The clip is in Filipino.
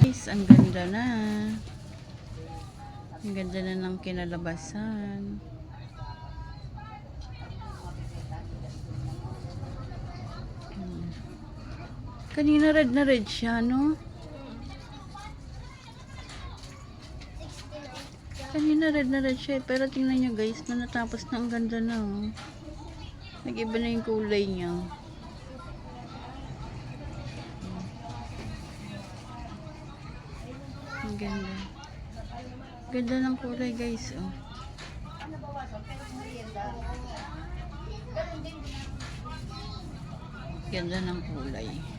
guys, ang ganda na. Ang ganda na ng kinalabasan. Kanina red na red siya, no? Kanina red na red siya, pero tingnan nyo guys, na natapos na, ang ganda na, oh. Nag-iba na yung kulay niya. Ang ganda. Ganda ng kulay guys, oh. Ganda ng kulay.